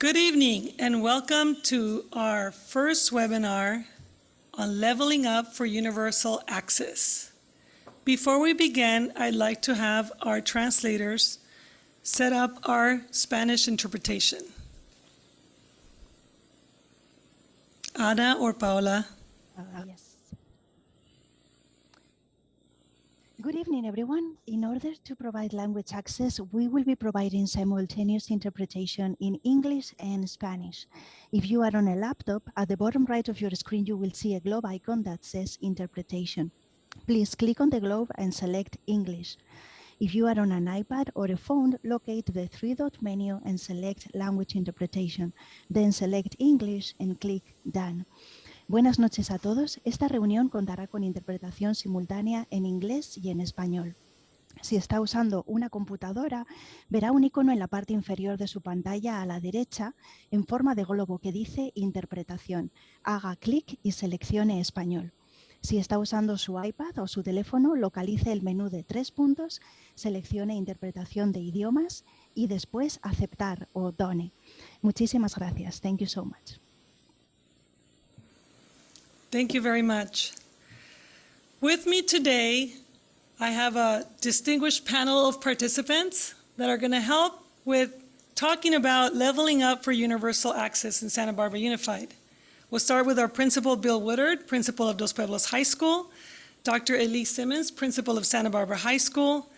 Good evening and welcome to our first webinar on leveling up for universal access. Before we begin, I'd like to have our translators set up our Spanish interpretation. Ana or Paola? Yes. Good evening, everyone. In order to provide language access, we will be providing simultaneous interpretation in English and Spanish. If you are on a laptop, at the bottom right of your screen, you will see a globe icon that says interpretation. Please click on the globe and select English. If you are on an iPad or a phone, locate the three-dot menu and select Language Interpretation. Then select English and click Done. Buenas noches a todos. Esta reunión contará con interpretación simultánea en inglés y en español. Si está usando una computadora, verá un icono en la parte inferior de su pantalla a la derecha en forma de globo que dice Interpretación. Haga clic y seleccione Español. Si está usando su iPad o su teléfono, localice el menú de 3 puntos, seleccione Interpretación de idiomas y después Aceptar o Done. Muchísimas gracias. Thank you so much. Thank you very much. With me today, I have a distinguished panel of participants that are going to help with talking about leveling up for universal access in Santa Barbara Unified. We'll start with our principal, Bill Woodard, principal of Dos Pueblos High School, Dr. Elise Simmons, principal of Santa Barbara High School,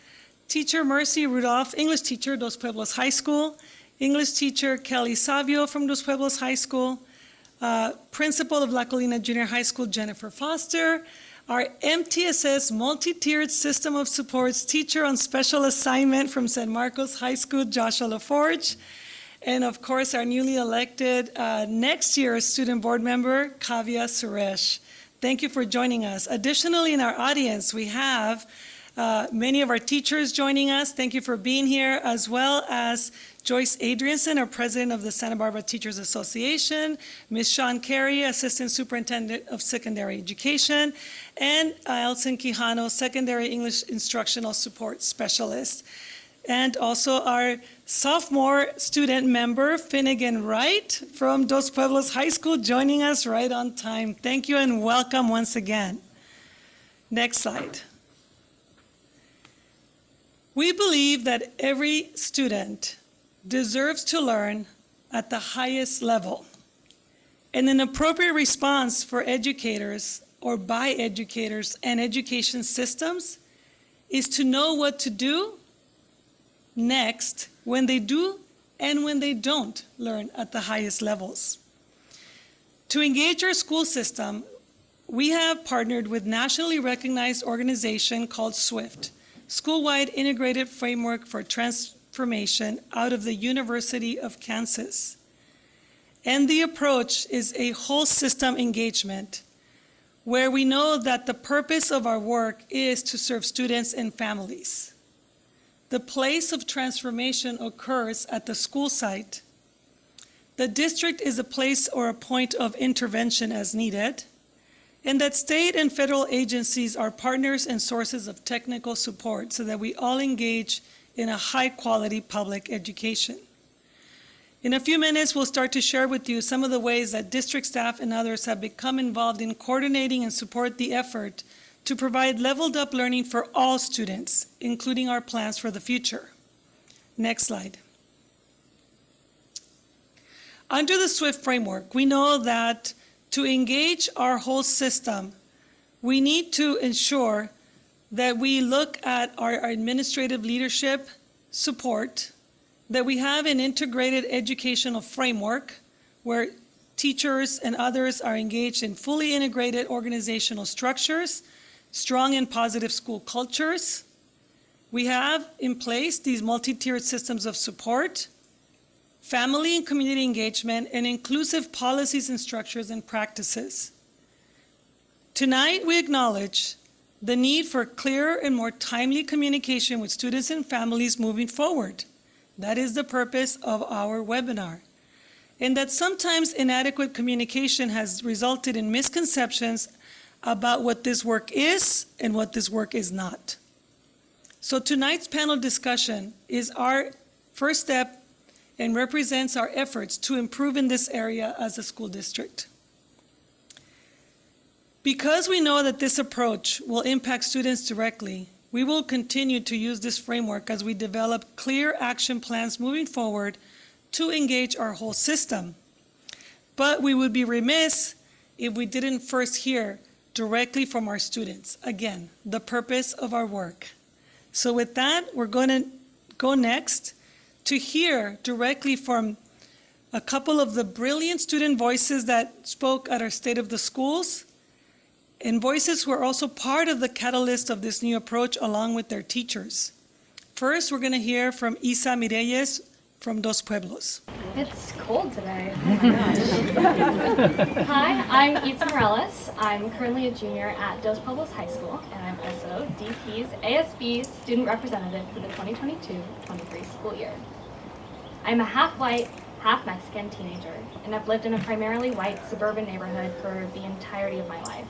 teacher Mercy Rudolph, English teacher, Dos Pueblos High School, English teacher Kelly Savio from Dos Pueblos High School, principal of La Colina Junior High School, Jennifer Foster, our MTSS multi-tiered system of supports teacher on special assignment from San Marcos High School, Joshua LaForge, and of course our newly elected next year student board member, Kavya Suresh. Thank you for joining us. Additionally, in our audience, we have many of our teachers joining us. Thank you for being here, as well as Joyce Adrianson, our president of the Santa Barbara Teachers Association, Ms. Sean Carey, assistant superintendent of secondary education, and Elson Quijano, secondary English instructional support specialist. And also our sophomore student member, Finnegan Wright from Dos Pueblos High School, joining us right on time. Thank you and welcome once again. Next slide. We believe that every student deserves to learn at the highest level. And an appropriate response for educators or by educators and education systems is to know what to do next when they do and when they don't learn at the highest levels. To engage our school system, we have partnered with nationally recognized organization called SWIFT, School-Wide Integrated Framework for Transformation out of the University of Kansas. And the approach is a whole system engagement where we know that the purpose of our work is to serve students and families. The place of transformation occurs at the school site. The district is a place or a point of intervention as needed, and that state and federal agencies are partners and sources of technical support so that we all engage in a high-quality public education. In a few minutes, we'll start to share with you some of the ways that district staff and others have become involved in coordinating and support the effort to provide leveled up learning for all students, including our plans for the future. Next slide. Under the SWIFT framework, we know that to engage our whole system, we need to ensure that we look at our administrative leadership support, that we have an integrated educational framework where teachers and others are engaged in fully integrated organizational structures, strong and positive school cultures. We have in place these multi-tiered systems of support, family and community engagement, and inclusive policies and structures and practices. Tonight, we acknowledge the need for clearer and more timely communication with students and families moving forward. That is the purpose of our webinar. And that sometimes inadequate communication has resulted in misconceptions about what this work is and what this work is not. So tonight's panel discussion is our first step and represents our efforts to improve in this area as a school district. Because we know that this approach will impact students directly, we will continue to use this framework as we develop clear action plans moving forward to engage our whole system. But we would be remiss if we didn't first hear directly from our students. Again, the purpose of our work. So with that, we're going to go next to hear directly from a couple of the brilliant student voices that spoke at our State of the Schools, and voices who are also part of the catalyst of this new approach along with their teachers. First, we're going to hear from Isa Mireyes from Dos Pueblos. It's cold today. Oh my gosh. Hi, I'm Isa Morales. I'm currently a junior at Dos Pueblos High School, and I'm also DP's ASB student representative for the 2022-23 school year. I'm a half-white, half-Mexican teenager, and I've lived in a primarily white suburban neighborhood for the entirety of my life.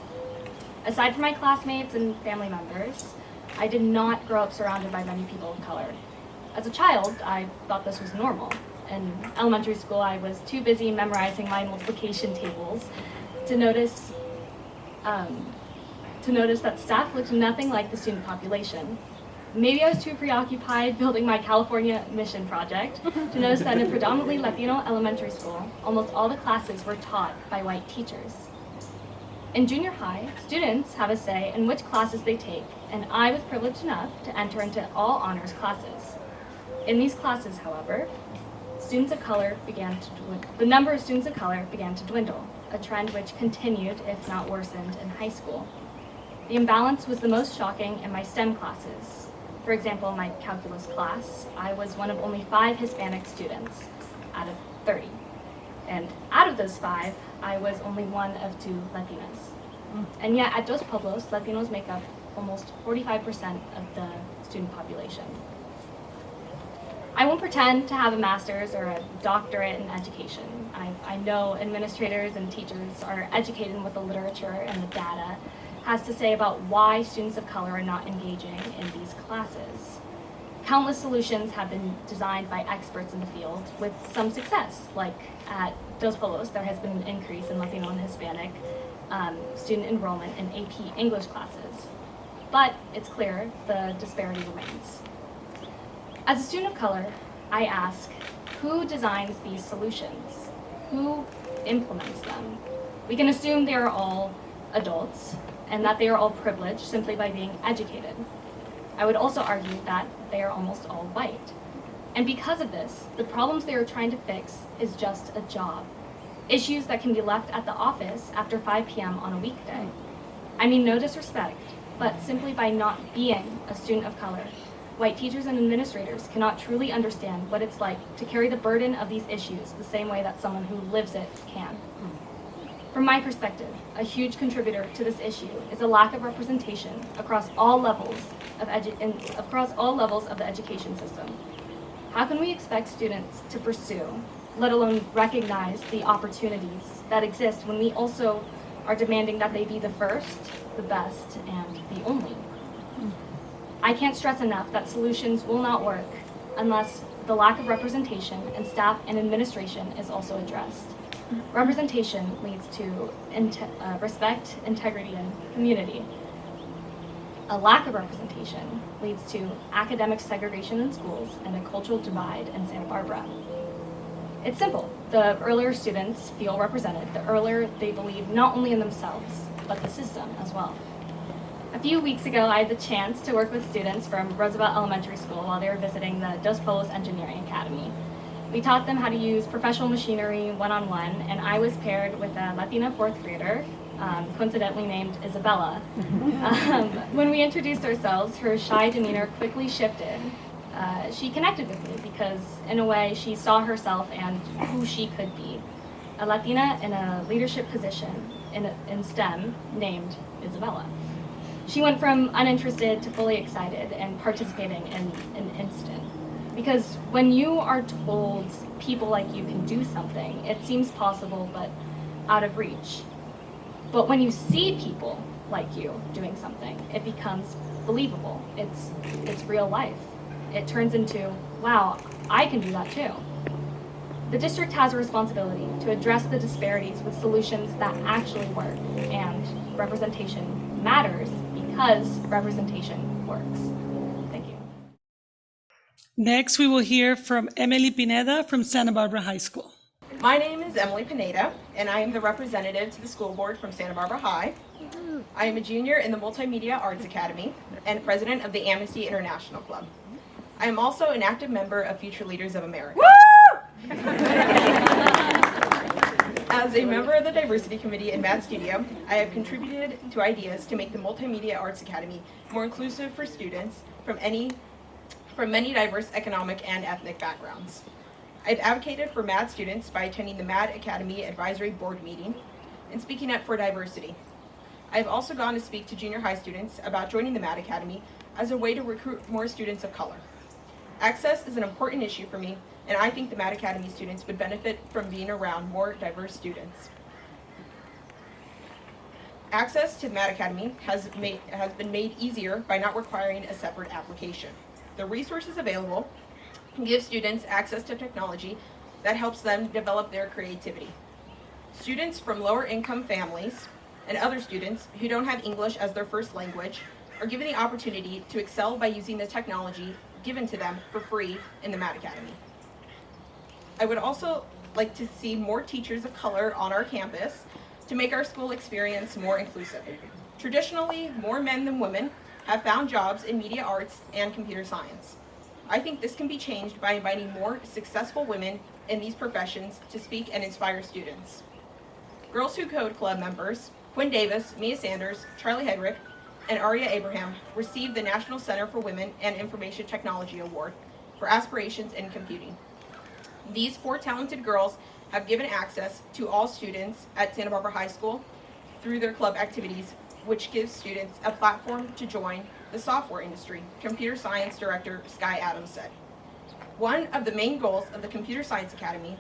Aside from my classmates and family members, I did not grow up surrounded by many people of color. As a child, I thought this was normal. In elementary school, I was too busy memorizing my multiplication tables to notice that staff looked nothing like the student population. Maybe I was too preoccupied building my California mission project to notice that in a predominantly Latino elementary school, almost all the classes were taught by white teachers. In junior high, students have a say in which classes they take, and I was privileged enough to enter into all honors classes. In these classes, however, the number of students of color began to dwindle, a trend which continued, if not worsened, in high school. The imbalance was the most shocking in my STEM classes. For example, in my calculus class, I was one of only 5 Hispanic students out of 30. And out of those 5, I was only one of 2 Latinas. And yet at Dos Pueblos, Latinos make up almost 45% of the student population. I won't pretend to have a master's or a doctorate in education. I know administrators and teachers are educated in what the literature and the data has to say about why students of color are not engaging in these classes. Countless solutions have been designed by experts in the field with some success, like at Dos Pueblos, there has been an increase in Latino and Hispanic student enrollment in AP English classes. But it's clear the disparity remains. As a student of color, I ask, who designs these solutions? Who implements them? We can assume they are all adults and that they are all privileged simply by being educated. I would also argue that they are almost all white. And because of this, the problems they are trying to fix is just a job. Issues that can be left at the office after 5 p.m. on a weekday. I mean no disrespect, but simply by not being a student of color, white teachers and administrators cannot truly understand what it's like to carry the burden of these issues the same way that someone who lives it can. From my perspective, a huge contributor to this issue is a lack of representation across all levels of the education system. How can we expect students to pursue, let alone recognize the opportunities that exist when we also are demanding that they be the first, the best, and the only? I can't stress enough that solutions will not work unless the lack of representation in staff and administration is also addressed. Representation leads to respect, integrity, and community. A lack of representation leads to academic segregation in schools and a cultural divide in Santa Barbara. It's simple. The earlier students feel represented, the earlier they believe not only in themselves, but the system as well. A few weeks ago, I had the chance to work with students from Roosevelt Elementary School while they were visiting the Dos Pueblos Engineering Academy. We taught them how to use professional machinery one-on-one, and I was paired with a Latina 4th grader, coincidentally named Isabella. When we introduced ourselves, her shy demeanor quickly shifted. She connected with me because, in a way, she saw herself and who she could be. A Latina in a leadership position in STEM named Isabella. She went from uninterested to fully excited and participating in an instant. Because when you are told people like you can do something, it seems possible but out of reach. But when you see people like you doing something, it becomes believable. It's real life. It turns into, wow, I can do that too. The district has a responsibility to address the disparities with solutions that actually work, and representation matters because representation works. Thank you. Next, we will hear from Emily Pineda from Santa Barbara High School. My name is Emily Pineda, and I am the representative to the school board from Santa Barbara High. I am a junior in the Multimedia Arts Academy and president of the Amnesty International Club. I am also an active member of Future Leaders of America. As a member of the Diversity Committee in Mad Studio, I have contributed to ideas to make the Multimedia Arts Academy more inclusive for students from many diverse economic and ethnic backgrounds. I've advocated for MAD students by attending the MAD Academy Advisory Board meeting and speaking up for diversity. I've also gone to speak to junior high students about joining the MAD Academy as a way to recruit more students of color. Access is an important issue for me, and I think the MAD Academy students would benefit from being around more diverse students. Access to the MAD Academy has been made easier by not requiring a separate application. The resources available give students access to technology that helps them develop their creativity. Students from lower income families and other students who don't have English as their first language are given the opportunity to excel by using the technology given to them for free in the MAD Academy. I would also like to see more teachers of color on our campus to make our school experience more inclusive. Traditionally, more men than women have found jobs in media arts and computer science. I think this can be changed by inviting more successful women in these professions to speak and inspire students. Girls Who Code Club members Quinn Davis, Mia Sanders, Charlie Hedrick, and Aria Abraham received the National Center for Women and Information Technology Award for aspirations in computing. These 4 talented girls have given access to all students at Santa Barbara High School through their club activities, which gives students a platform to join the software industry, Computer Science Director Sky Adams said. One of the main goals of the Computer Science Academy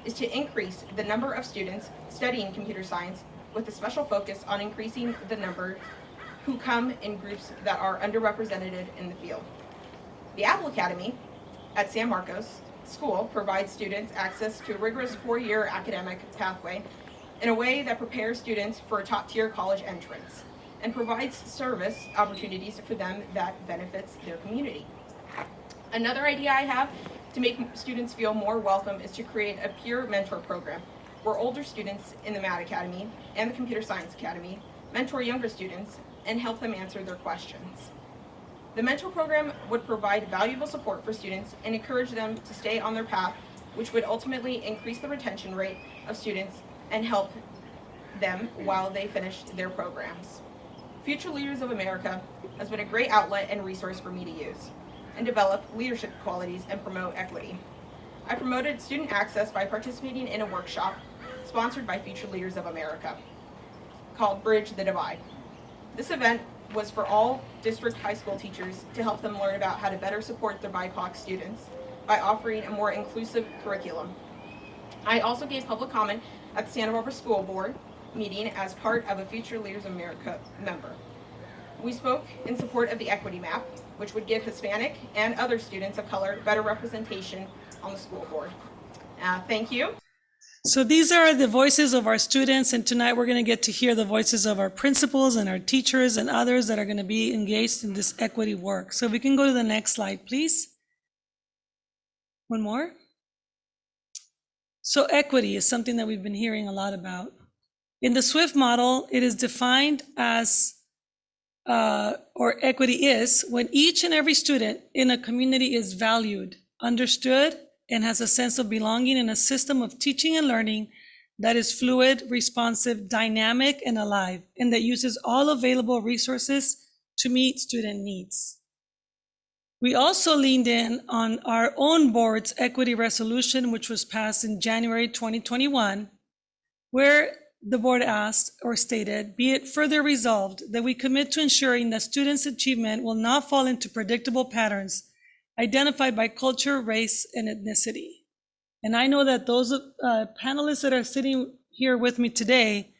is to increase the number of students studying computer science with a special focus on increasing the number who come in groups that are underrepresented in the field. The Apple Academy at San Marcos School provides students access to a rigorous 4-year academic pathway in a way that prepares students for a top-tier college entrance and provides service opportunities for them that benefits their community. Another idea I have to make students feel more welcome is to create a peer mentor program where older students in the MAD Academy and the Computer Science Academy mentor younger students and help them answer their questions. The mentor program would provide valuable support for students and encourage them to stay on their path, which would ultimately increase the retention rate of students and help them while they finish their programs. Future Leaders of America has been a great outlet and resource for me to use and develop leadership qualities and promote equity. I promoted student access by participating in a workshop sponsored by Future Leaders of America called Bridge the Divide. This event was for all district high school teachers to help them learn about how to better support their BIPOC students by offering a more inclusive curriculum. I also gave public comment at the Santa Barbara School Board meeting as part of a Future Leaders of America member. We spoke in support of the equity map, which would give Hispanic and other students of color better representation on the school board. Thank you. So these are the voices of our students, and tonight we're going to get to hear the voices of our principals and our teachers and others that are going to be engaged in this equity work. So we can go to the next slide, please. One more. So equity is something that we've been hearing a lot about. In the SWIFT model, it is defined as, or equity is, when each and every student in a community is valued, understood, and has a sense of belonging in a system of teaching and learning that is fluid, responsive, dynamic, and alive, and that uses all available resources to meet student needs. We also leaned in on our own board's equity resolution, which was passed in January 2021, where the board asked or stated, be it further resolved that we commit to ensuring that students' achievement will not fall into predictable patterns identified by culture, race, and ethnicity. And I know that those panelists that are sitting here with me today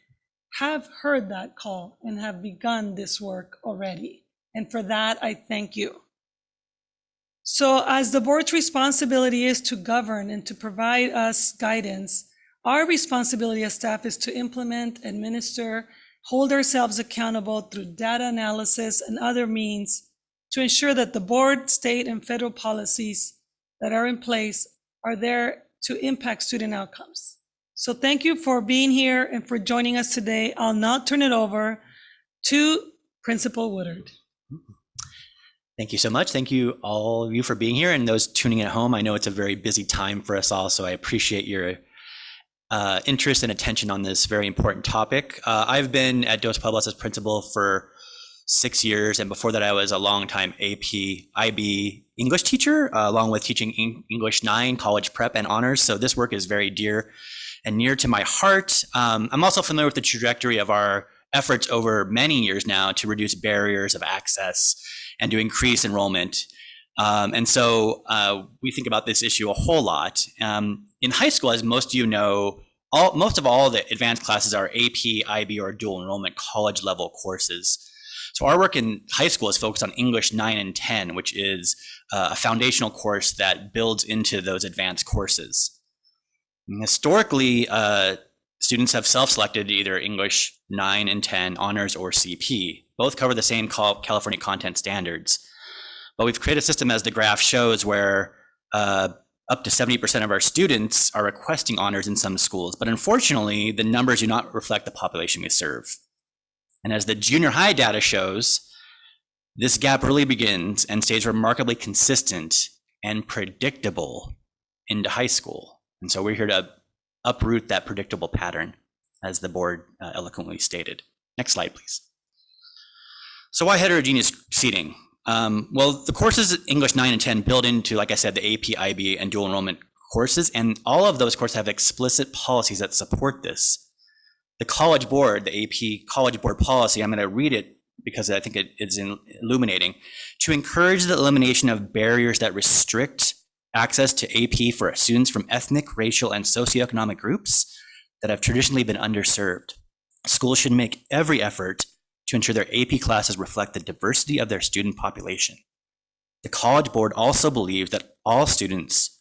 have heard that call and have begun this work already. And for that, I thank you. So as the board's responsibility is to govern and to provide us guidance, our responsibility as staff is to implement, administer, hold ourselves accountable through data analysis and other means to ensure that the board, state, and federal policies that are in place are there to impact student outcomes. So thank you for being here and for joining us today. I'll now turn it over to Principal Woodard. Thank you so much. Thank you all of you for being here and those tuning in at home. I know it's a very busy time for us all, so I appreciate your interest and attention on this very important topic. I've been at Dos Pueblos as principal for 6 years, and before that I was a longtime AP IB English teacher, along with teaching English 9, college prep, and honors. So this work is very dear and near to my heart. I'm also familiar with the trajectory of our efforts over many years now to reduce barriers of access and to increase enrollment. And so we think about this issue a whole lot. In high school, as most of you know, most of all the advanced classes are AP, IB, or dual enrollment college level courses. So our work in high school is focused on English 9 and 10, which is a foundational course that builds into those advanced courses. And historically, students have self-selected either English 9 and 10, honors, or CP. Both cover the same California content standards. But we've created a system, as the graph shows, where up to 70% of our students are requesting honors in some schools. But unfortunately, the numbers do not reflect the population we serve. And as the junior high data shows, this gap really begins and stays remarkably consistent and predictable into high school. And so we're here to uproot that predictable pattern, as the board eloquently stated. Next slide, please. So why heterogeneous seating? Well, the courses English 9 and 10 build into, like I said, the AP, IB, and dual enrollment courses, and all of those courses have explicit policies that support this. The College Board, the AP College Board policy, I'm going to read it because I think it is illuminating, to encourage the elimination of barriers that restrict access to AP for students from ethnic, racial, and socioeconomic groups that have traditionally been underserved. Schools should make every effort to ensure their AP classes reflect the diversity of their student population. The College Board also believes that all students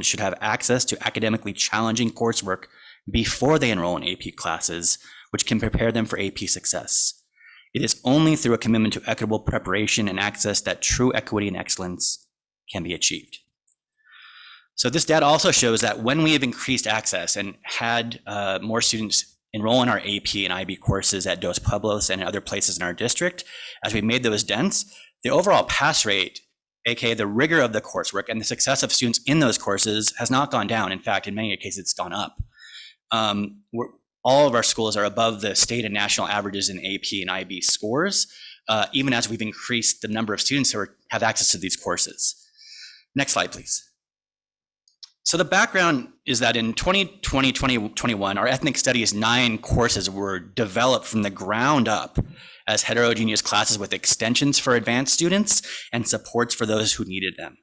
should have access to academically challenging coursework before they enroll in AP classes, which can prepare them for AP success. It is only through a commitment to equitable preparation and access that true equity and excellence can be achieved. So this data also shows that when we have increased access and had more students enroll in our AP and IB courses at Dos Pueblos and other places in our district, as we made those dense, the overall pass rate, aka the rigor of the coursework and the success of students in those courses, has not gone down. In fact, in many cases, it's gone up. All of our schools are above the state and national averages in AP and IB scores, even as we've increased the number of students who have access to these courses. Next slide, please. So the background is that in 2020, 2021, our ethnic studies 9 courses were developed from the ground up as heterogeneous classes with extensions for advanced students and supports for those who needed them.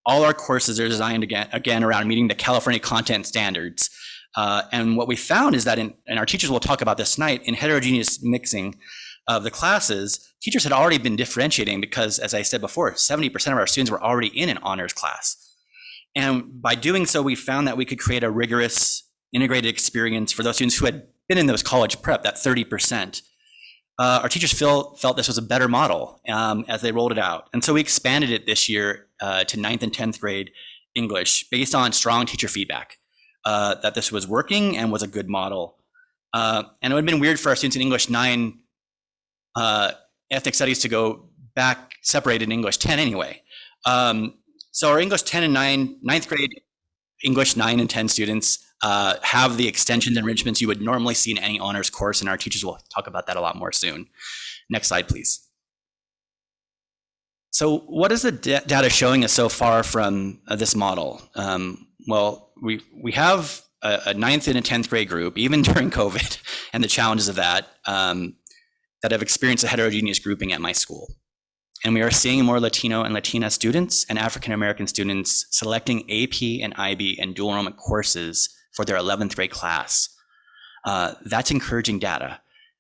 All our courses are designed again around meeting the California content standards. And what we found is that, and our teachers will talk about this tonight, in heterogeneous mixing of the classes, teachers had already been differentiating because, as I said before, 70% of our students were already in an honors class. And by doing so, we found that we could create a rigorous, integrated experience for those students who had been in those college prep, that 30%. Our teachers felt this was a better model as they rolled it out. And so we expanded it this year to 9th and 10th grade English based on strong teacher feedback that this was working and was a good model. And it would have been weird for our students in English 9 ethnic studies to go back separated in English 10 anyway. So our English 10 and 9th grade English 9 and 10 students have the extensions and enrichments you would normally see in any honors course, and our teachers will talk about that a lot more soon. Next slide, please. So what is the data showing us so far from this model? Well, we have a 9th and a 10th grade group, even during COVID and the challenges of that, that have experienced a heterogeneous grouping at my school. And we are seeing more Latino and Latina students and African-American students selecting AP and IB and dual enrollment courses for their 11th grade class. That's encouraging data.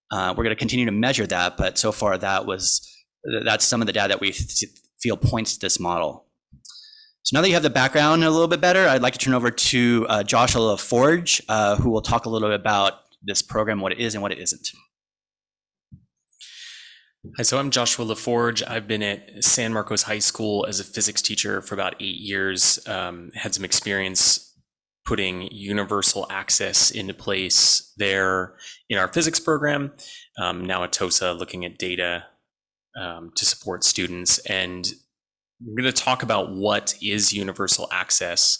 We're going to continue to measure that, but so far that's some of the data that we feel points to this model. So now that you have the background a little bit better, I'd like to turn over to Joshua LaForge, who will talk a little bit about this program, what it is and what it isn't. Hi, so I'm Joshua LaForge. I've been at San Marcos High School as a physics teacher for about 8 years. Had some experience putting universal access into place there in our physics program. Now at TOSA, looking at data to support students. And we're going to talk about what is universal access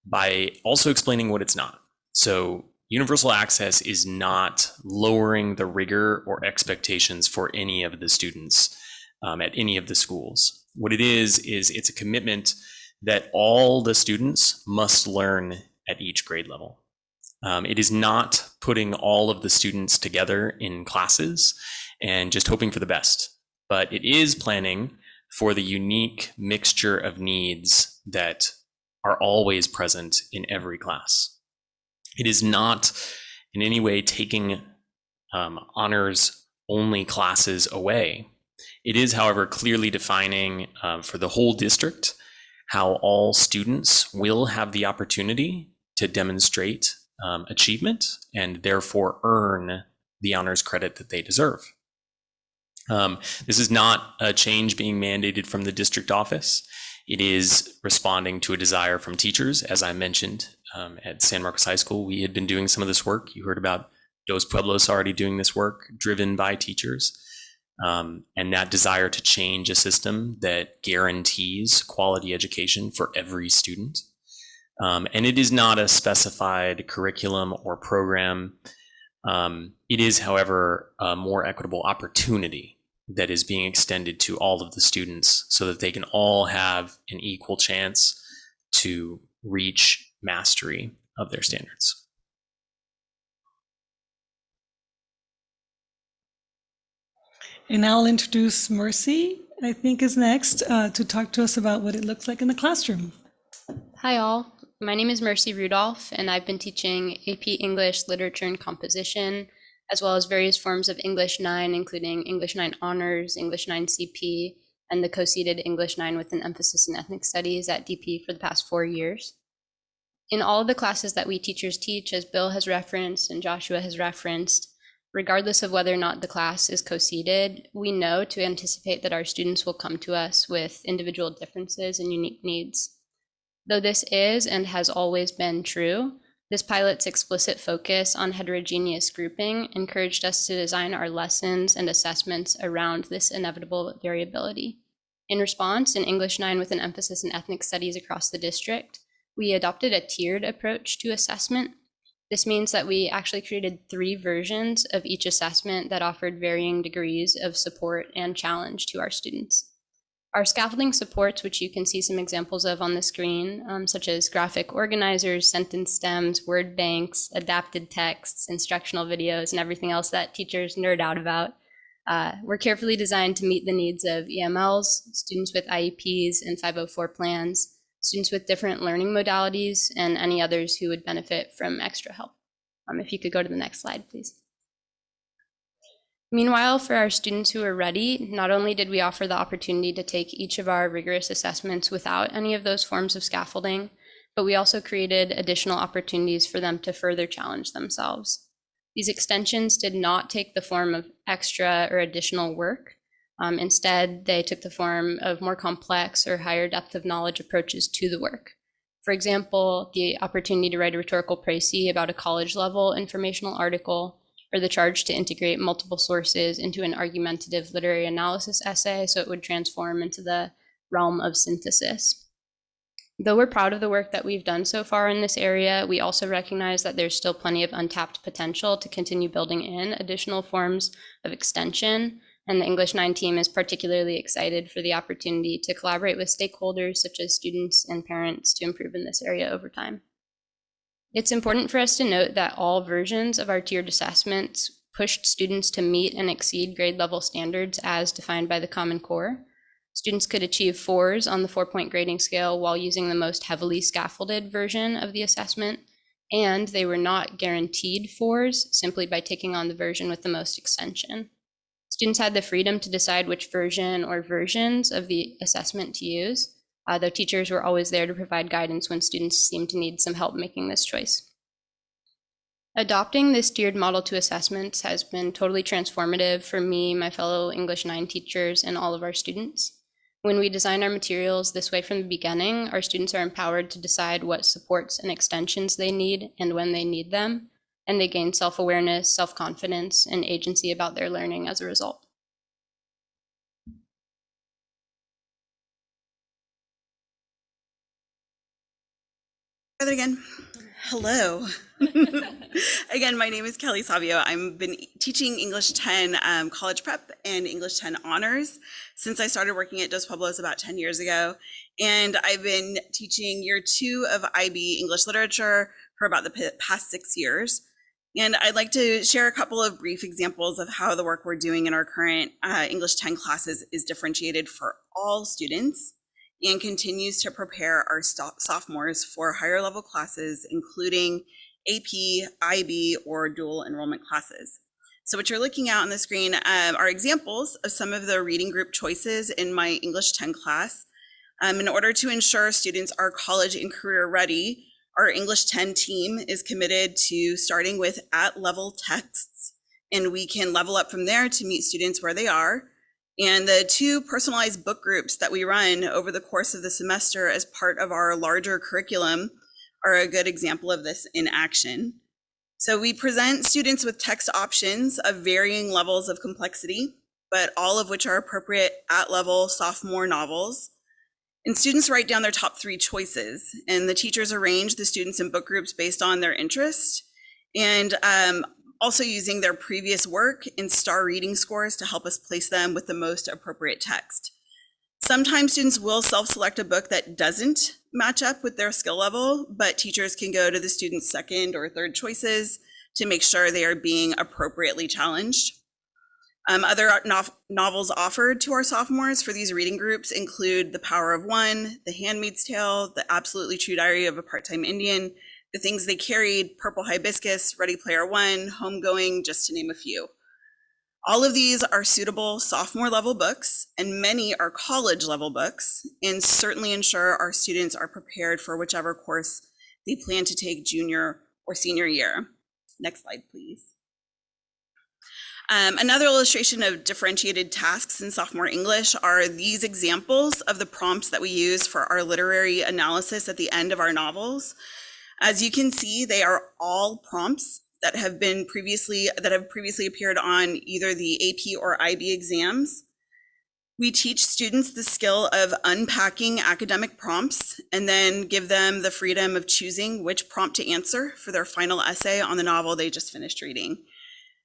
by also explaining what it's not. So universal access is not lowering the rigor or expectations for any of the students at any of the schools. What it is it's a commitment that all the students must learn at each grade level. It is not putting all of the students together in classes and just hoping for the best, but it is planning for the unique mixture of needs that are always present in every class. It is not in any way taking honors only classes away. It is, however, clearly defining for the whole district how all students will have the opportunity to demonstrate achievement and therefore earn the honors credit that they deserve. This is not a change being mandated from the district office. It is responding to a desire from teachers. As I mentioned, at San Marcos High School, we had been doing some of this work. You heard about Dos Pueblos already doing this work, driven by teachers. And that desire to change a system that guarantees quality education for every student. And it is not a specified curriculum or program. It is, however, a more equitable opportunity that is being extended to all of the students so that they can all have an equal chance to reach mastery of their standards. And now I'll introduce Mercy, I think is next, to talk to us about what it looks like in the classroom. Hi all, my name is Mercy Rudolph, and I've been teaching AP English, Literature, and Composition, as well as various forms of English 9, including English 9 Honors, English 9 CP, and the co-seated English 9 with an emphasis in ethnic studies at DP for the past 4 years. In all of the classes that we teachers teach, as Bill has referenced and Joshua has referenced, regardless of whether or not the class is co-seated, we know to anticipate that our students will come to us with individual differences and unique needs. Though this is and has always been true, this pilot's explicit focus on heterogeneous grouping encouraged us to design our lessons and assessments around this inevitable variability. In response, in English 9 with an emphasis in ethnic studies across the district, we adopted a tiered approach to assessment. This means that we actually created 3 versions of each assessment that offered varying degrees of support and challenge to our students. Our scaffolding supports, which you can see some examples of on the screen, such as graphic organizers, sentence stems, word banks, adapted texts, instructional videos, and everything else that teachers nerd out about, were carefully designed to meet the needs of EMLs, students with IEPs and 504 plans, students with different learning modalities, and any others who would benefit from extra help. If you could go to the next slide, please. Meanwhile, for our students who are ready, not only did we offer the opportunity to take each of our rigorous assessments without any of those forms of scaffolding, but we also created additional opportunities for them to further challenge themselves. These extensions did not take the form of extra or additional work. Instead, they took the form of more complex or higher depth of knowledge approaches to the work. For example, the opportunity to write a rhetorical précis about a college-level informational article, or the charge to integrate multiple sources into an argumentative literary analysis essay so it would transform into the realm of synthesis. Though we're proud of the work that we've done so far in this area, we also recognize that there's still plenty of untapped potential to continue building in additional forms of extension, and the English 9 team is particularly excited for the opportunity to collaborate with stakeholders such as students and parents to improve in this area over time. It's important for us to note that all versions of our tiered assessments pushed students to meet and exceed grade level standards as defined by the Common Core. Students could achieve 4s on the 4-point grading scale while using the most heavily scaffolded version of the assessment, and they were not guaranteed 4s simply by taking on the version with the most extension. Students had the freedom to decide which version or versions of the assessment to use. Though teachers were always there to provide guidance when students seemed to need some help making this choice. Adopting this tiered model to assessments has been totally transformative for me, my fellow English 9 teachers, and all of our students. When we design our materials this way from the beginning, our students are empowered to decide what supports and extensions they need and when they need them, and they gain self-awareness, self-confidence, and agency about their learning as a result. Try that again. Hello. Again, my name is Kelly Savio. I've been teaching English 10 college prep and English 10 honors since I started working at Dos Pueblos about 10 years ago. And I've been teaching year 2 of IB English literature for about the past 6 years. And I'd like to share a couple of brief examples of how the work we're doing in our current English 10 classes is differentiated for all students and continues to prepare our sophomores for higher level classes, including AP, IB, or dual enrollment classes. So what you're looking at on the screen are examples of some of the reading group choices in my English 10 class. In order to ensure students are college and career ready, our English 10 team is committed to starting with at-level texts, and we can level up from there to meet students where they are. And the 2 personalized book groups that we run over the course of the semester as part of our larger curriculum are a good example of this in action. So we present students with text options of varying levels of complexity, but all of which are appropriate at-level sophomore novels. And students write down their top 3 choices, and the teachers arrange the students in book groups based on their interest, and also using their previous work and star reading scores to help us place them with the most appropriate text. Sometimes students will self-select a book that doesn't match up with their skill level, but teachers can go to the student's second or third choices to make sure they are being appropriately challenged. Other novels offered to our sophomores for these reading groups include The Power of One, The Handmaid's Tale, The Absolutely True Diary of a Part-Time Indian, The Things They Carried, Purple Hibiscus, Ready Player One, Homegoing, just to name a few. All of these are suitable sophomore level books, and many are college level books, and certainly ensure our students are prepared for whichever course they plan to take junior or senior year. Next slide, please. Another illustration of differentiated tasks in sophomore English are these examples of the prompts that we use for our literary analysis at the end of our novels. As you can see, they are all prompts that have previously appeared on either the AP or IB exams. We teach students the skill of unpacking academic prompts and then give them the freedom of choosing which prompt to answer for their final essay on the novel they just finished reading.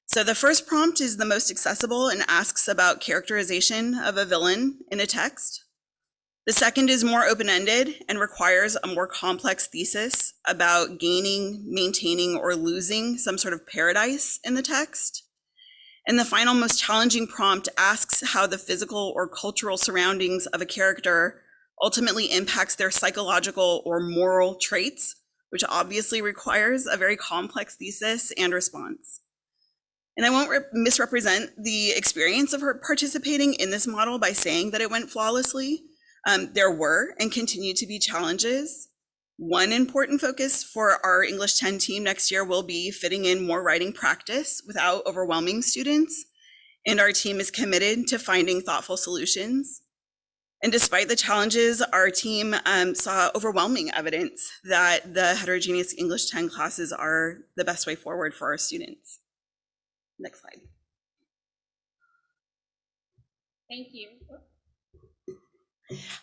So the first prompt is the most accessible and asks about characterization of a villain in a text. The second is more open-ended and requires a more complex thesis about gaining, maintaining, or losing some sort of paradise in the text. And the final, most challenging prompt asks how the physical or cultural surroundings of a character ultimately impacts their psychological or moral traits, which obviously requires a very complex thesis and response. And I won't misrepresent the experience of her participating in this model by saying that it went flawlessly. There were and continue to be challenges. One important focus for our English 10 team next year will be fitting in more writing practice without overwhelming students. And our team is committed to finding thoughtful solutions. And despite the challenges, our team saw overwhelming evidence that the heterogeneous English 10 classes are the best way forward for our students. Next slide. Thank you.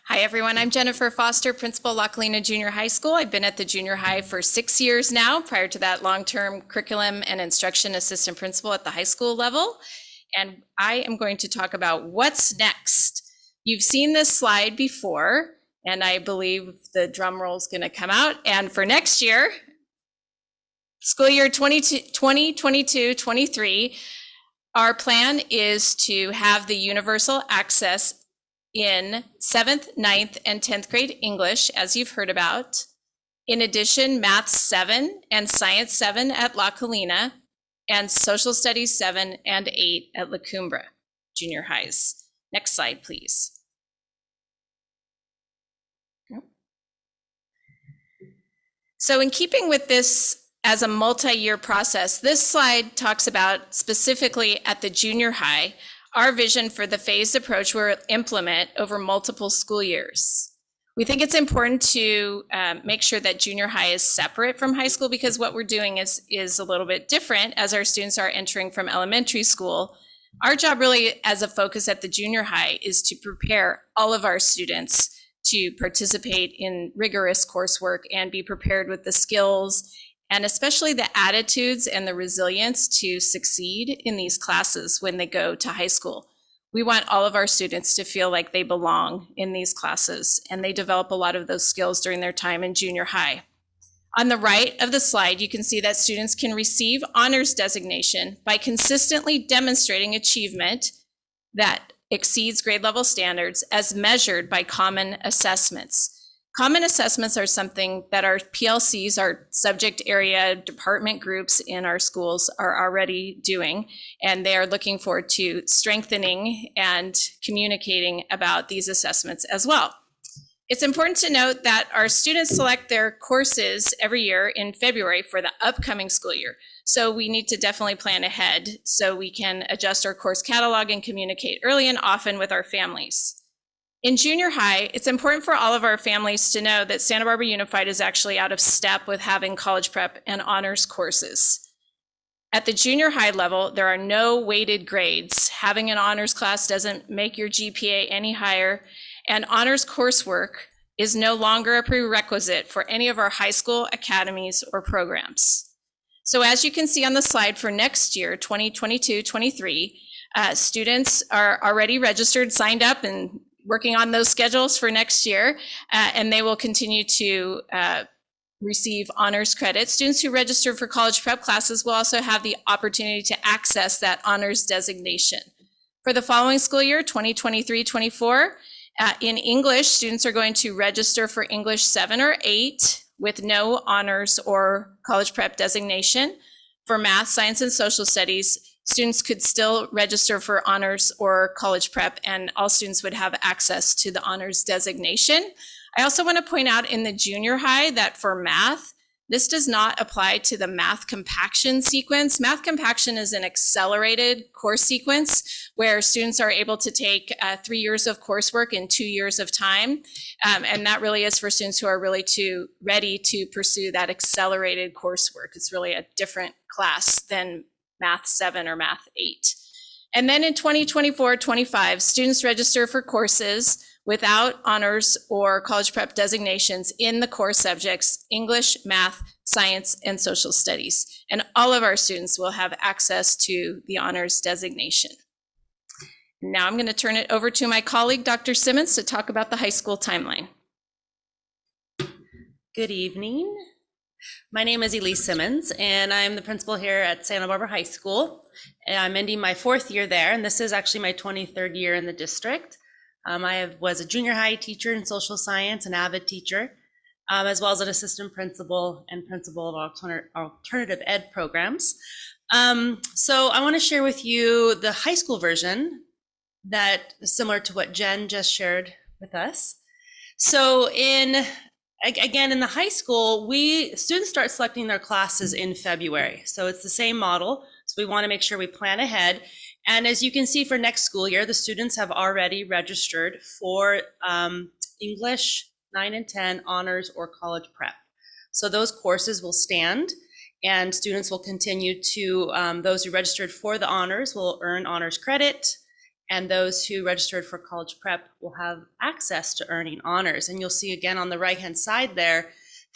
Hi, everyone. I'm Jennifer Foster, Principal La Colina Junior High School. I've been at the junior high for 6 years now. Prior to that, long-term curriculum and instruction assistant principal at the high school level. And I am going to talk about what's next. You've seen this slide before, and I believe the drum roll is going to come out. And for next year, school year 2022-23, our plan is to have the universal access in 7th, 9th, and 10th grade English, as you've heard about. In addition, Math 7 and Science 7 at La Colina, and Social Studies 7 and 8 at La Cumbre junior highs. Next slide, please. So in keeping with this as a multi-year process, this slide talks about specifically at the junior high, our vision for the phased approach we'll implement over multiple school years. We think it's important to make sure that junior high is separate from high school because what we're doing is a little bit different as our students are entering from elementary school. Our job really as a focus at the junior high is to prepare all of our students to participate in rigorous coursework and be prepared with the skills and especially the attitudes and the resilience to succeed in these classes when they go to high school. We want all of our students to feel like they belong in these classes, and they develop a lot of those skills during their time in junior high. On the right of the slide, you can see that students can receive honors designation by consistently demonstrating achievement that exceeds grade level standards as measured by common assessments. Common assessments are something that our PLCs, our subject area department groups in our schools are already doing, and they are looking forward to strengthening and communicating about these assessments as well. It's important to note that our students select their courses every year in February for the upcoming school year. So we need to definitely plan ahead so we can adjust our course catalog and communicate early and often with our families. In junior high, it's important for all of our families to know that Santa Barbara Unified is actually out of step with having college prep and honors courses. At the junior high level, there are no weighted grades. Having an honors class doesn't make your GPA any higher, and honors coursework is no longer a prerequisite for any of our high school academies or programs. So as you can see on the slide for next year, 2022-23, students are already registered, signed up, and working on those schedules for next year, and they will continue to receive honors credit. Students who register for college prep classes will also have the opportunity to access that honors designation. For the following school year, 2023-24, in English, students are going to register for English 7 or 8 with no honors or college prep designation. For math, science, and social studies, students could still register for honors or college prep, and all students would have access to the honors designation. I also want to point out in the junior high that for math, this does not apply to the math compaction sequence. Math compaction is an accelerated course sequence where students are able to take 3 years of coursework in 2 years of time. And that really is for students who are really ready to pursue that accelerated coursework. It's really a different class than Math 7 or Math 8. And then in 2024-25, students register for courses without honors or college prep designations in the core subjects, English, math, science, and social studies. And all of our students will have access to the honors designation. Now I'm going to turn it over to my colleague, Dr. Simmons, to talk about the high school timeline. Good evening. My name is Elise Simmons, and I'm the principal here at Santa Barbara High School. And I'm ending my 4th year there, and this is actually my 23rd year in the district. I was a junior high teacher in social science, an avid teacher, as well as an assistant principal and principal of alternative ed programs. So I want to share with you the high school version that is similar to what Jen just shared with us. So again, in the high school, students start selecting their classes in February. So it's the same model. So we want to make sure we plan ahead. And as you can see for next school year, the students have already registered for English 9 and 10 honors or college prep. So those courses will stand, and students will continue to, those who registered for the honors will earn honors credit, and those who registered for college prep will have access to earning honors. And you'll see again on the right-hand side there,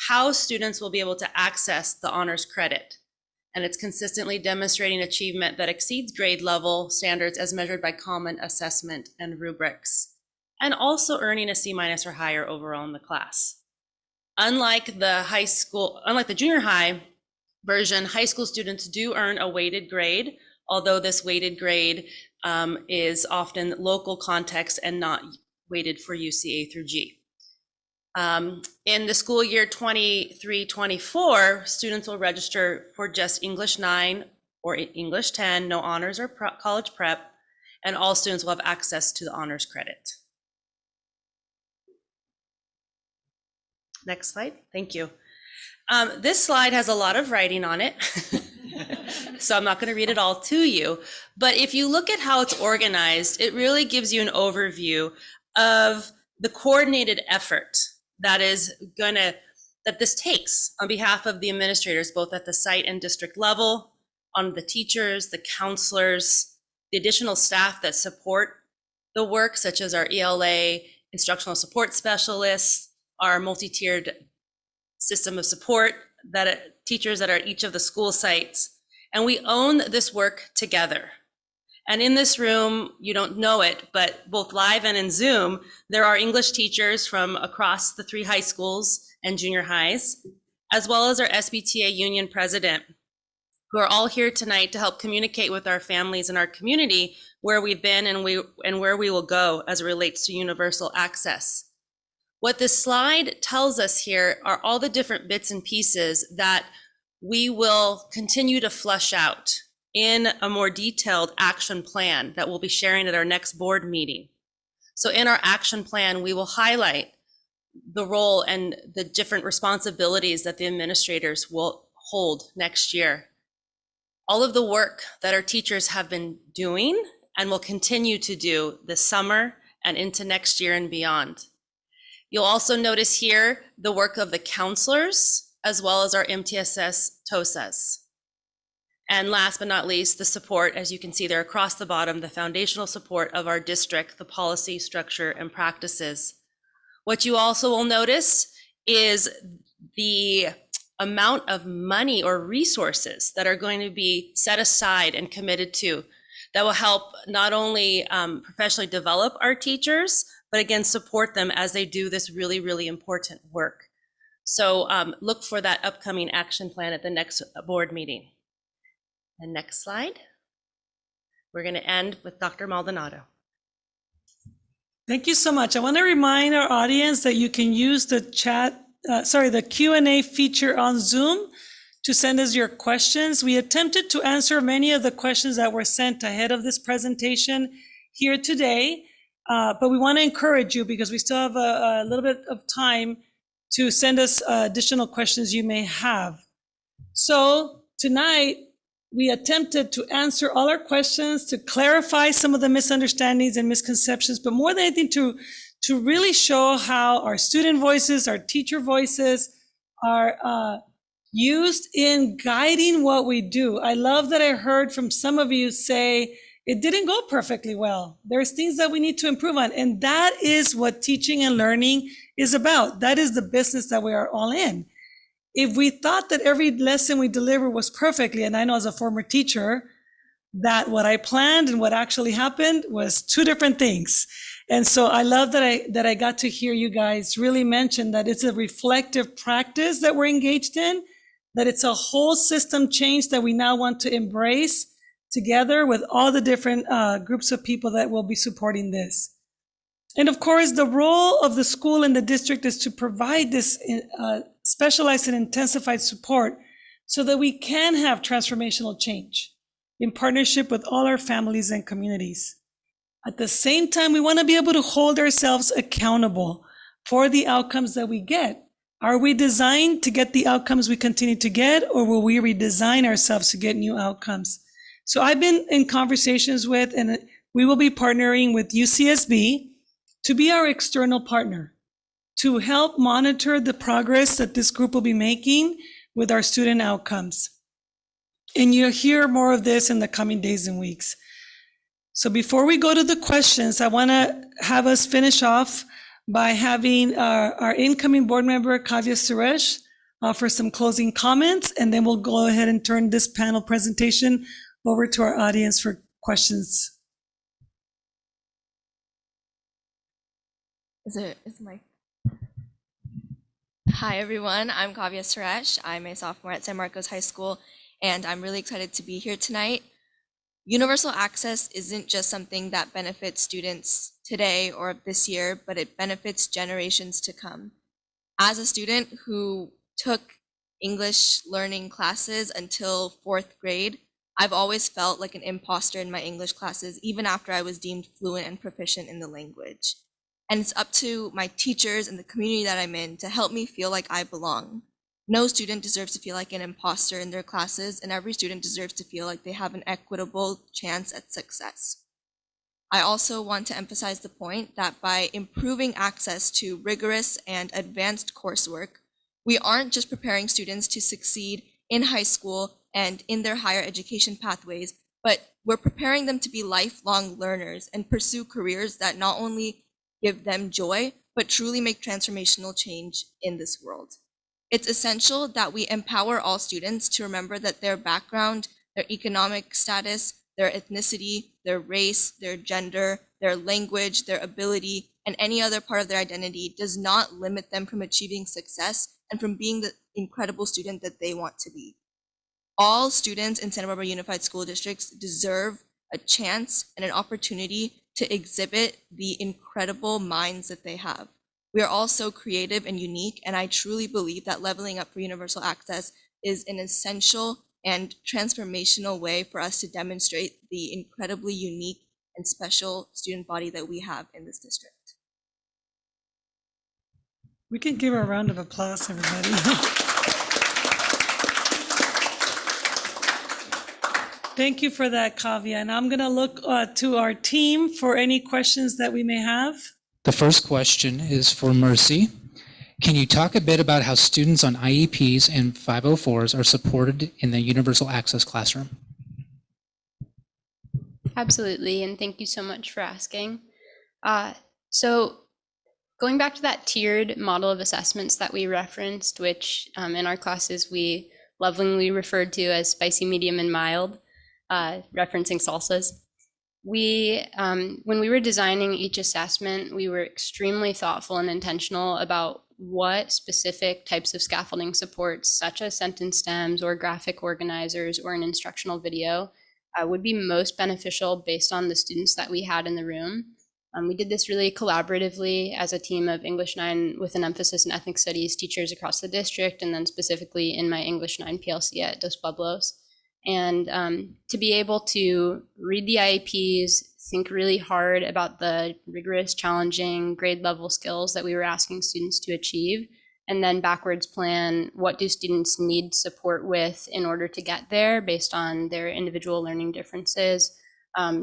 how students will be able to access the honors credit. And it's consistently demonstrating achievement that exceeds grade level standards as measured by common assessment and rubrics, and also earning a C- or higher overall in the class. Unlike the junior high version, high school students do earn a weighted grade, although this weighted grade is often local context and not weighted for UCA through G. In the school year 23-24, students will register for just English 9 or English 10, no honors or college prep, and all students will have access to the honors credit. Next slide, thank you. This slide has a lot of writing on it, so I'm not going to read it all to you. But if you look at how it's organized, it really gives you an overview of the coordinated effort that this takes on behalf of the administrators, both at the site and district level, on the teachers, the counselors, the additional staff that support the work, such as our ELA, instructional support specialists, our multi-tiered system of support, teachers that are at each of the school sites. And we own this work together. And in this room, you don't know it, but both live and in Zoom, there are English teachers from across the 3 high schools and junior highs, as well as our SBTA union president, who are all here tonight to help communicate with our families and our community where we've been and where we will go as it relates to universal access. What this slide tells us here are all the different bits and pieces that we will continue to flesh out in a more detailed action plan that we'll be sharing at our next board meeting. So in our action plan, we will highlight the role and the different responsibilities that the administrators will hold next year. All of the work that our teachers have been doing and will continue to do this summer and into next year and beyond. You'll also notice here the work of the counselors, as well as our MTSS TOSAs. And last but not least, the support, as you can see there across the bottom, the foundational support of our district, the policy, structure, and practices. What you also will notice is the amount of money or resources that are going to be set aside and committed to that will help not only professionally develop our teachers, but again, support them as they do this really, really important work. So look for that upcoming action plan at the next board meeting. And next slide. We're going to end with Dr. Maldonado. Thank you so much. I want to remind our audience that you can use the the Q&A feature on Zoom to send us your questions. We attempted to answer many of the questions that were sent ahead of this presentation here today, but we want to encourage you because we still have a little bit of time to send us additional questions you may have. So tonight, we attempted to answer all our questions, to clarify some of the misunderstandings and misconceptions, but more than anything, to really show how our student voices, our teacher voices are used in guiding what we do. I love that I heard from some of you say, it didn't go perfectly well. There's things that we need to improve on. And that is what teaching and learning is about. That is the business that we are all in. If we thought that every lesson we deliver was perfectly, and I know as a former teacher, that what I planned and what actually happened was 2 different things. And so I love that I got to hear you guys really mention that it's a reflective practice that we're engaged in, that it's a whole system change that we now want to embrace together with all the different groups of people that will be supporting this. And of course, the role of the school and the district is to provide this specialized and intensified support so that we can have transformational change in partnership with all our families and communities. At the same time, we want to be able to hold ourselves accountable for the outcomes that we get. Are we designed to get the outcomes we continue to get, or will we redesign ourselves to get new outcomes? So I've been in conversations with, and we will be partnering with UCSB to be our external partner, to help monitor the progress that this group will be making with our student outcomes. And you'll hear more of this in the coming days and weeks. So before we go to the questions, I want to have us finish off by having our incoming board member, Kavya Suresh, offer some closing comments, and then we'll go ahead and turn this panel presentation over to our audience for questions. Hi, everyone. I'm Kavya Suresh. I'm a sophomore at San Marcos High School, and I'm really excited to be here tonight. Universal access isn't just something that benefits students today or this year, but it benefits generations to come. As a student who took English learning classes until 4th grade, I've always felt like an imposter in my English classes, even after I was deemed fluent and proficient in the language. And it's up to my teachers and the community that I'm in to help me feel like I belong. No student deserves to feel like an imposter in their classes, and every student deserves to feel like they have an equitable chance at success. I also want to emphasize the point that by improving access to rigorous and advanced coursework, we aren't just preparing students to succeed in high school and in their higher education pathways, but we're preparing them to be lifelong learners and pursue careers that not only give them joy, but truly make transformational change in this world. It's essential that we empower all students to remember that their background, their economic status, their ethnicity, their race, their gender, their language, their ability, and any other part of their identity does not limit them from achieving success and from being the incredible student that they want to be. All students in Santa Barbara Unified School Districts deserve a chance and an opportunity to exhibit the incredible minds that they have. We are all so creative and unique, and I truly believe that leveling up for universal access is an essential and transformational way for us to demonstrate the incredibly unique and special student body that we have in this district. We can give her a round of applause, everybody. Thank you for that, Kavya. And I'm going to look to our team for any questions that we may have. The first question is for Mercy. Can you talk a bit about how students on IEPs and 504s are supported in the universal access classroom? Absolutely, and thank you so much for asking. So going back to that tiered model of assessments that we referenced, which in our classes we lovingly referred to as spicy, medium, and mild, referencing salsas. When we were designing each assessment, we were extremely thoughtful and intentional about what specific types of scaffolding supports, such as sentence stems or graphic organizers or an instructional video, would be most beneficial based on the students that we had in the room. We did this really collaboratively as a team of English 9 with an emphasis in ethnic studies teachers across the district, and then specifically in my English 9 PLC at Dos Pueblos. And to be able to read the IEPs, think really hard about the rigorous, challenging grade level skills that we were asking students to achieve, and then backwards plan what do students need support with in order to get there based on their individual learning differences,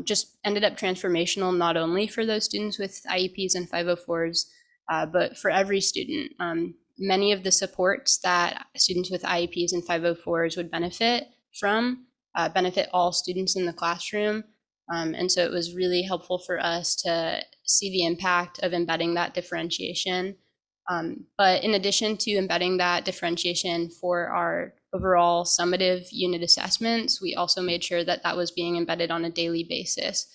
just ended up transformational not only for those students with IEPs and 504s, but for every student. Many of the supports that students with IEPs and 504s would benefit from benefit all students in the classroom. And so it was really helpful for us to see the impact of embedding that differentiation. But in addition to embedding that differentiation for our overall summative unit assessments, we also made sure that that was being embedded on a daily basis.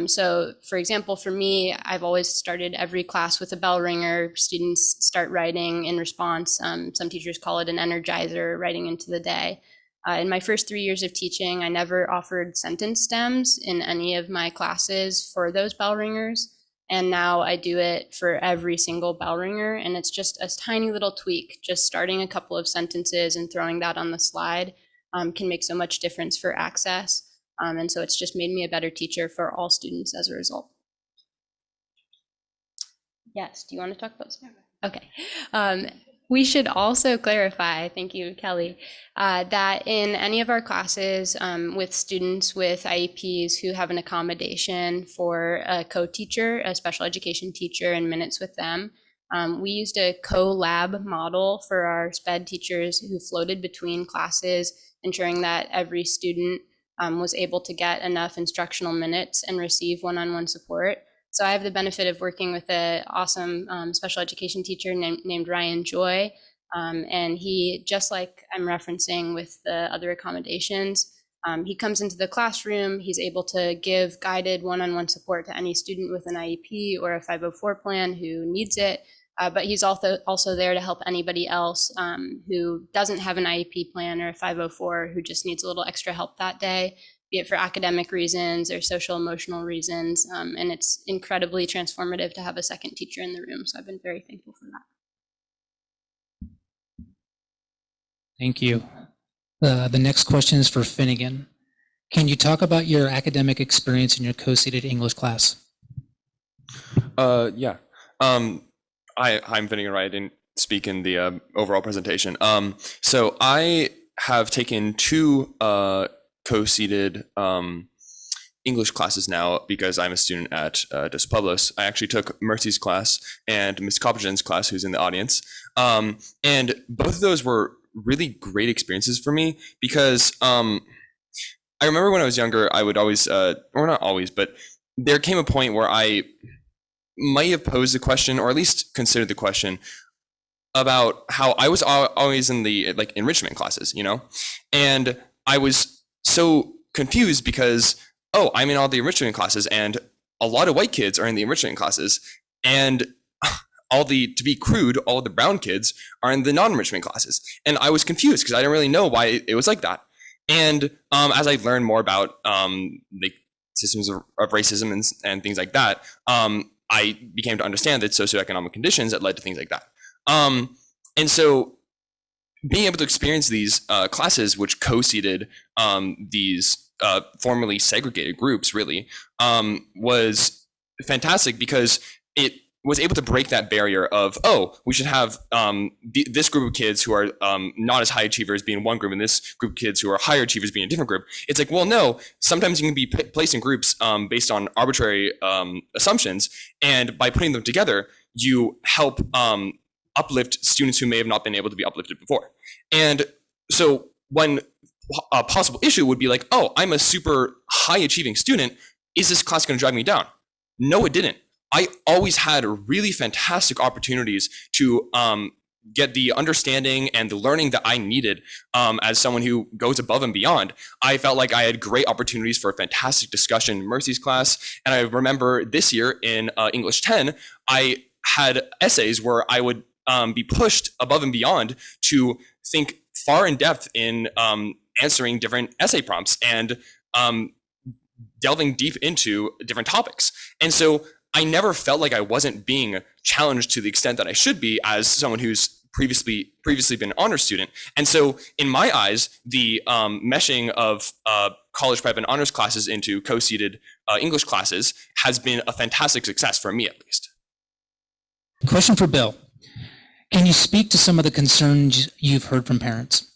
So for example, for me, I've always started every class with a bell ringer. Students start writing in response. Some teachers call it an energizer, writing into the day. In my first 3 years of teaching, I never offered sentence stems in any of my classes for those bell ringers. And now I do it for every single bell ringer. And it's just a tiny little tweak, just starting a couple of sentences and throwing that on the slide can make so much difference for access. And so it's just made me a better teacher for all students as a result. Yes, do you want to talk about this? Okay. We should also clarify, thank you, Kelly, that in any of our classes with students with IEPs who have an accommodation for a co-teacher, a special education teacher, and minutes with them, we used a co-lab model for our SPED teachers who floated between classes, ensuring that every student was able to get enough instructional minutes and receive one-on-one support. So I have the benefit of working with an awesome special education teacher named Ryan Joy. And he, just like I'm referencing with the other accommodations, he comes into the classroom, he's able to give guided one-on-one support to any student with an IEP or a 504 plan who needs it. But he's also there to help anybody else who doesn't have an IEP plan or a 504 who just needs a little extra help that day, be it for academic reasons or social emotional reasons. And it's incredibly transformative to have a second teacher in the room. So I've been very thankful for that. Thank you. The next question is for Finnegan. Can you talk about your academic experience in your co-seated English class? Yeah. I'm Finnegan Wright, and speak in the overall presentation. So I have taken two co-seated English classes now because I'm a student at Dos Pueblos. I actually took Mercy's class and Ms. Coppergen's class, who's in the audience. And both of those were really great experiences for me because I remember when I was younger, I would always, or not always, but there came a point where I might have posed the question, or at least considered the question, about how I was always in the like enrichment classes, you know, and I was so confused because, oh, I'm in all the enrichment classes, and a lot of white kids are in the enrichment classes, and to be crude, all of the brown kids are in the non-enrichment classes, and I was confused because I didn't really know why it was like that. And as I learned more about the systems of racism and things like that, I became to understand that socioeconomic conditions that led to things like that. And so being able to experience these classes, which co-seated these formerly segregated groups, really was fantastic because it was able to break that barrier of, oh, we should have this group of kids who are not as high achievers being one group and this group of kids who are higher achievers being a different group. It's like, well, no, sometimes you can be placed in groups based on arbitrary assumptions. And by putting them together, you help uplift students who may have not been able to be uplifted before. And so when a possible issue would be like, oh, I'm a super high achieving student, is this class going to drag me down? No, it didn't. I always had really fantastic opportunities to get the understanding and the learning that I needed as someone who goes above and beyond. I felt like I had great opportunities for a fantastic discussion in Mercy's class. And I remember this year in English 10, I had essays where I would be pushed above and beyond to think far in depth in answering different essay prompts and delving deep into different topics. And so I never felt like I wasn't being challenged to the extent that I should be as someone who's previously been an honor student. And so in my eyes, the meshing of college prep and honors classes into co-seated English classes has been a fantastic success for me, at least. Question for Bill. Can you speak to some of the concerns you've heard from parents?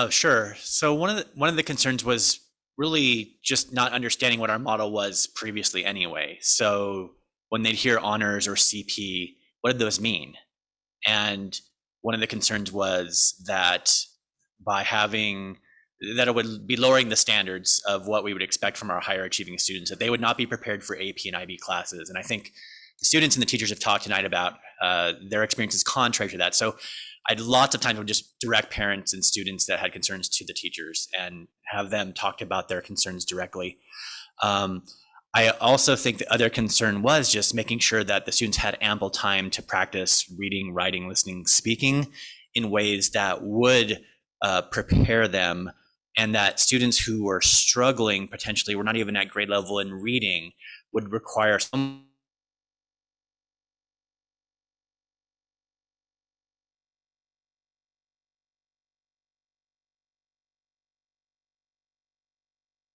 Sure. So one of the concerns was really just not understanding what our model was previously anyway. So when they'd hear honors or CP, what did those mean? And one of the concerns was that that it would be lowering the standards of what we would expect from our higher achieving students, that they would not be prepared for AP and IB classes. And I think the students and the teachers have talked tonight about their experiences contrary to that. So I'd lots of times would just direct parents and students that had concerns to the teachers and have them talk about their concerns directly. I also think the other concern was just making sure that the students had ample time to practice reading, writing, listening, speaking in ways that would prepare them, and that students who were struggling, potentially were not even at grade level in reading, would require some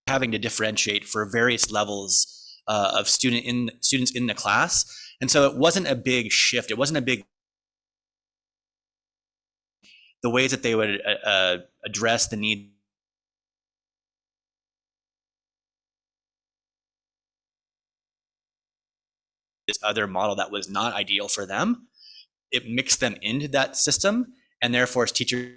having to differentiate for various levels of students in the class. And so it wasn't a big shift. It wasn't a big, the ways that they would address the need this other model that was not ideal for them. It mixed them into that system, and therefore as teachers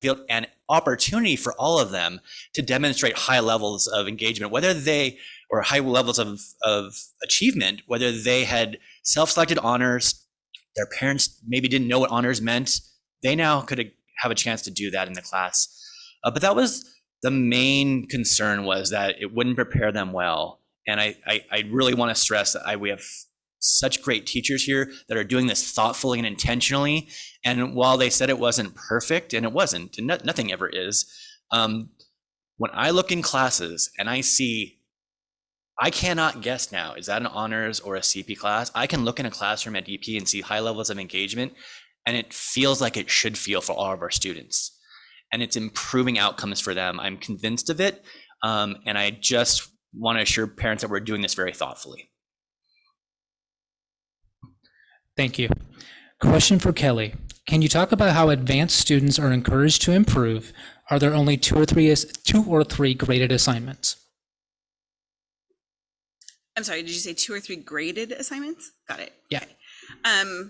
feel an opportunity for all of them to demonstrate high levels of engagement, or high levels of achievement, whether they had self-selected honors, their parents maybe didn't know what honors meant. They now could have a chance to do that in the class. But that was the main concern, was that it wouldn't prepare them well. And I really want to stress that we have such great teachers here that are doing this thoughtfully and intentionally. And while they said it wasn't perfect, and it wasn't, and nothing ever is, when I look in classes and I cannot guess now, is that an honors or a CP class? I can look in a classroom at DP and see high levels of engagement, and it feels like it should feel for all of our students. And it's improving outcomes for them. I'm convinced of it. And I just want to assure parents that we're doing this very thoughtfully. Thank you. Question for Kelly. Can you talk about how advanced students are encouraged to improve? Are there only two or three graded assignments? I'm sorry, did you say 2 or 3 graded assignments? Got it. Yeah. Okay.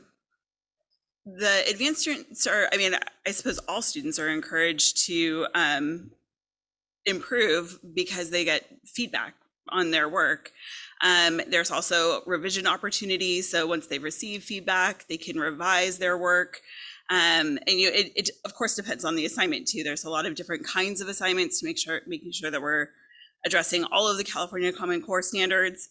The advanced students are, I mean, I suppose all students are encouraged to improve because they get feedback on their work. There's also revision opportunities. So once they receive feedback, they can revise their work. And it of course depends on the assignment too. There's a lot of different kinds of assignments to making sure that we're addressing all of the California Common Core standards.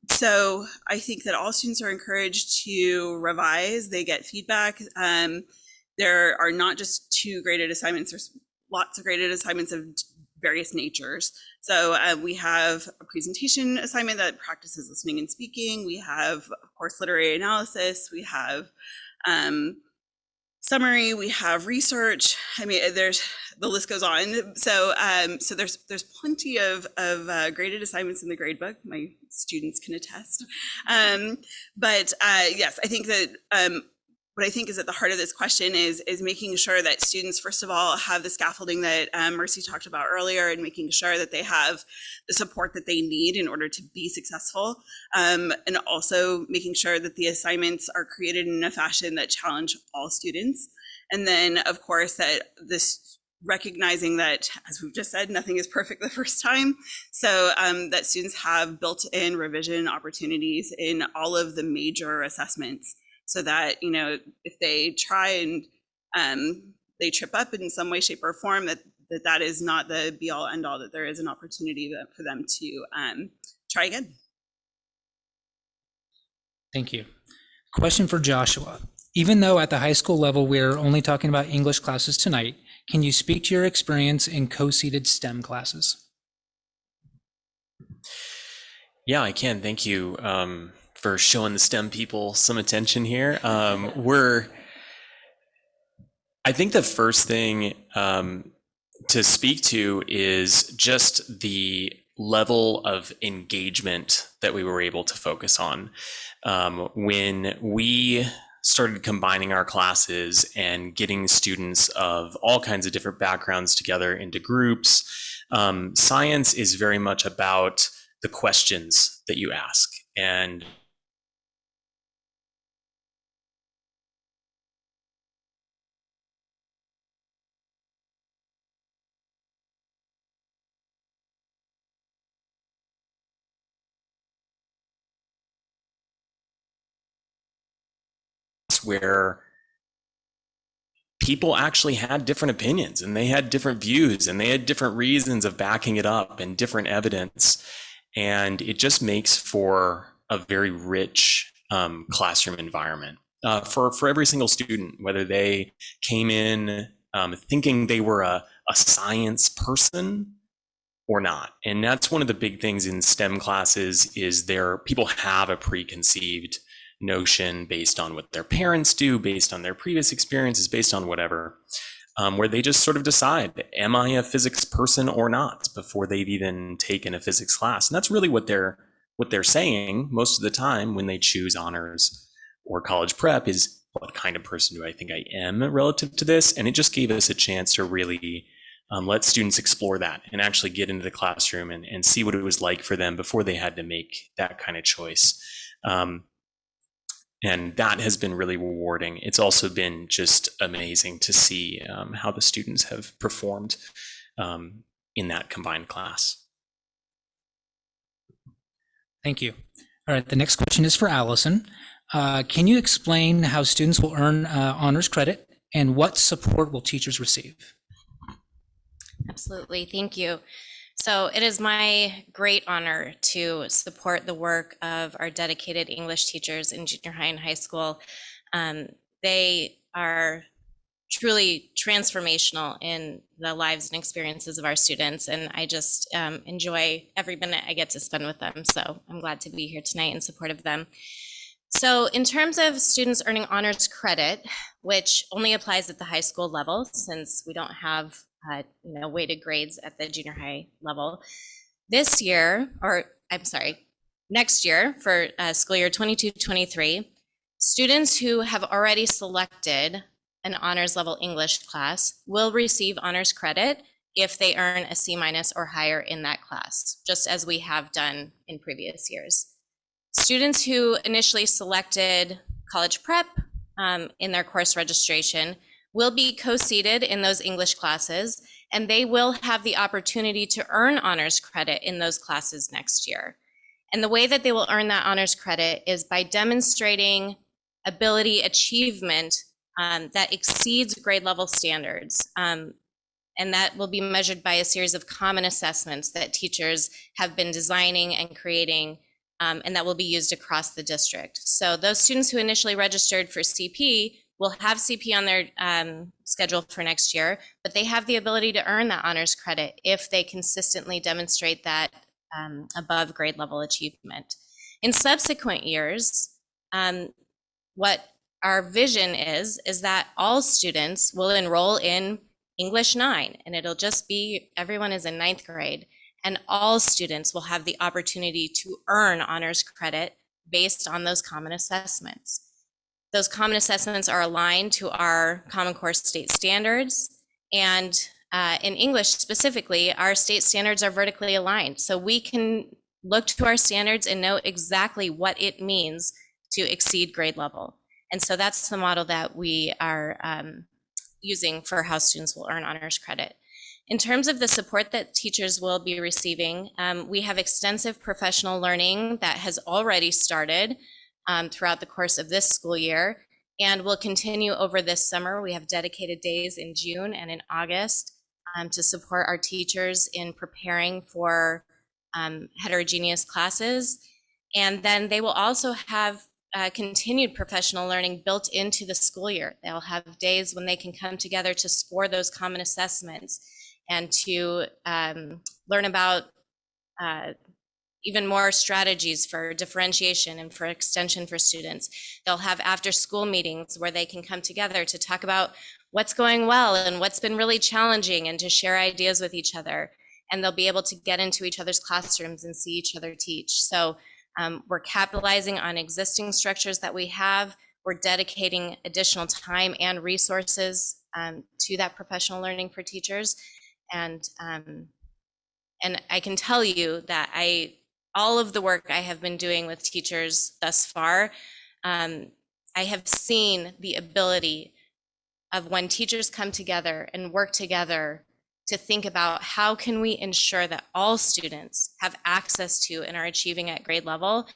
So I think that all students are encouraged to revise. They get feedback. There are not just 2 graded assignments. There's lots of graded assignments of various natures. So we have a presentation assignment that practices listening and speaking. We have, of course, literary analysis. We have summary. We have research. I mean, the list goes on. So so there's plenty of graded assignments in the gradebook. My students can attest. But yes, I think that what I think is at the heart of this question is making sure that students, first of all, have the scaffolding that Mercy talked about earlier, and making sure that they have the support that they need in order to be successful. And also making sure that the assignments are created in a fashion that challenge all students. And then, of course, that this recognizing that, as we've just said, nothing is perfect the first time. So that students have built-in revision opportunities in all of the major assessments, so that, you know, if they try and they trip up in some way, shape, or form, that is not the be all end all, that there is an opportunity for them to try again. Thank you. Question for Joshua. Even though at the high school level we're only talking about English classes tonight, can you speak to your experience in co-seated STEM classes? Yeah, I can. Thank you for showing the STEM people some attention here. I think the first thing to speak to is just the level of engagement that we were able to focus on. When we started combining our classes and getting students of all kinds of different backgrounds together into groups, science is very much about the questions that you ask. And where people actually had different opinions, and they had different views, and they had different reasons of backing it up, and different evidence. And it just makes for a very rich classroom environment for every single student, whether they came in thinking they were a science person or not. And that's one of the big things in STEM classes is people have a preconceived notion based on what their parents do, based on their previous experiences, based on whatever, where they just sort of decide, am I a physics person or not, before they've even taken a physics class. And that's really what they're saying most of the time when they choose honors or college prep is, what kind of person do I think I am relative to this? And it just gave us a chance to really let students explore that and actually get into the classroom and see what it was like for them before they had to make that kind of choice. And that has been really rewarding. It's also been just amazing to see how the students have performed in that combined class. Thank you. All right, the next question is for Allison. Can you explain how students will earn honors credit, and what support will teachers receive? Absolutely, thank you. So it is my great honor to support the work of our dedicated English teachers in junior high and high school. They are truly transformational in the lives and experiences of our students, and I just enjoy every minute I get to spend with them. So I'm glad to be here tonight in support of them. So in terms of students earning honors credit, which only applies at the high school level since we don't have weighted grades at the junior high level. This year, or I'm sorry, next year for school year 22-23, Students who have already selected an honors level English class will receive honors credit if they earn a C- or higher in that class, just as we have done in previous years. Students who initially selected college prep in their course registration will be co-seated in those English classes, and they will have the opportunity to earn honors credit in those classes next year. And the way that they will earn that honors credit is by demonstrating ability achievement that exceeds grade level standards. And that will be measured by a series of common assessments that teachers have been designing and creating, and that will be used across the district. So those students who initially registered for CP will have CP on their schedule for next year, but they have the ability to earn that honors credit if they consistently demonstrate that above grade level achievement. In subsequent years, what our vision is that all students will enroll in English 9, and it'll just be everyone is in 9th grade, and all students will have the opportunity to earn honors credit based on those common assessments. Those common assessments are aligned to our Common Core state standards, and in English specifically, our state standards are vertically aligned. So we can look to our standards and know exactly what it means to exceed grade level. And so that's the model that we are using for how students will earn honors credit. In terms of the support that teachers will be receiving, we have extensive professional learning that has already started throughout the course of this school year and will continue over this summer. We have dedicated days in June and in August to support our teachers in preparing for heterogeneous classes. And then they will also have continued professional learning built into the school year. They'll have days when they can come together to score those common assessments and to learn about even more strategies for differentiation and for extension for students. They'll have after school meetings where they can come together to talk about what's going well and what's been really challenging and to share ideas with each other. And they'll be able to get into each other's classrooms and see each other teach. So we're capitalizing on existing structures that we have. We're dedicating additional time and resources to that professional learning for teachers. And I can tell you that all of the work I have been doing with teachers thus far, I have seen the ability of when teachers come together and work together to think about how can we ensure that all students have access to and are achieving at grade level.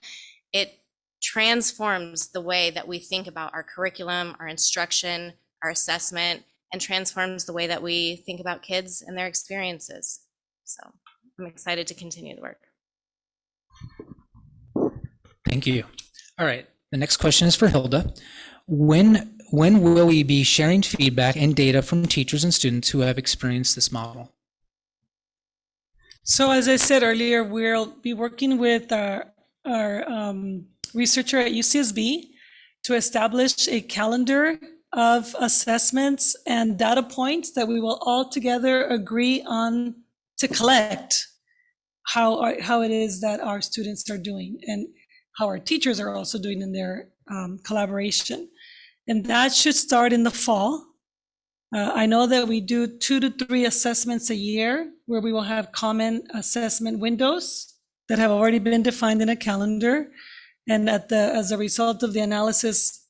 It transforms the way that we think about our curriculum, our instruction, our assessment, and transforms the way that we think about kids and their experiences. So I'm excited to continue the work. Thank you. All right, the next question is for Hilda. When will we be sharing feedback and data from teachers and students who have experienced this model? So as I said earlier, we'll be working with our researcher at UCSB to establish a calendar of assessments and data points that we will all together agree on to collect how it is that our students are doing and how our teachers are also doing in their collaboration. And that should start in the fall. I know that we do 2 to 3 assessments a year where we will have common assessment windows that have already been defined in a calendar. And as a result of the analysis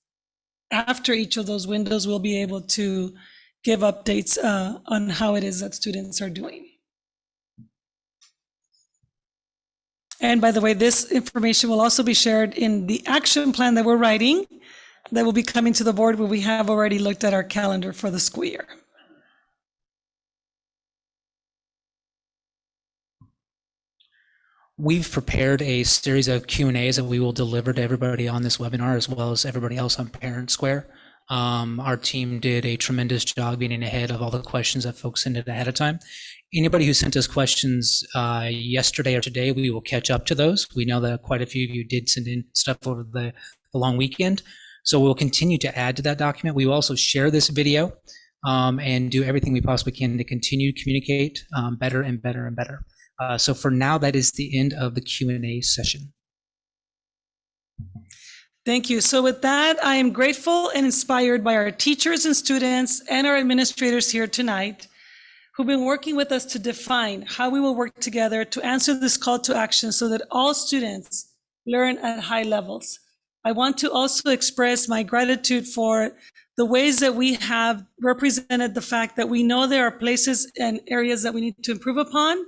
after each of those windows, we'll be able to give updates on how it is that students are doing. And by the way, this information will also be shared in the action plan that we're writing that will be coming to the board, where we have already looked at our calendar for the school year. We've prepared a series of Q&As that we will deliver to everybody on this webinar, as well as everybody else on Parent Square. Our team did a tremendous job getting ahead of all the questions that folks sent ahead of time. Anybody who sent us questions yesterday or today, we will catch up to those. We know that quite a few of you did send in stuff over the long weekend. So we'll continue to add to that document. We will also share this video and do everything we possibly can to continue to communicate better and better and better. So for now, that is the end of the Q&A session. Thank you. So with that, I am grateful and inspired by our teachers and students and our administrators here tonight who've been working with us to define how we will work together to answer this call to action so that all students learn at high levels. I want to also express my gratitude for the ways that we have represented the fact that we know there are places and areas that we need to improve upon,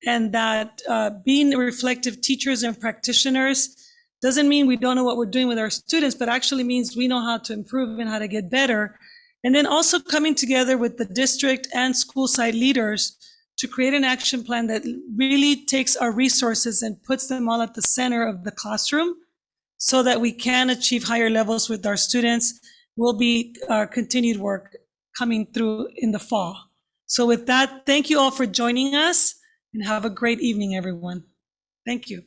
and that being reflective teachers and practitioners doesn't mean we don't know what we're doing with our students, but actually means we know how to improve and how to get better. And then also coming together with the district and school side leaders to create an action plan that really takes our resources and puts them all at the center of the classroom so that we can achieve higher levels with our students will be our continued work coming through in the fall. So with that, thank you all for joining us and have a great evening, everyone. Thank you.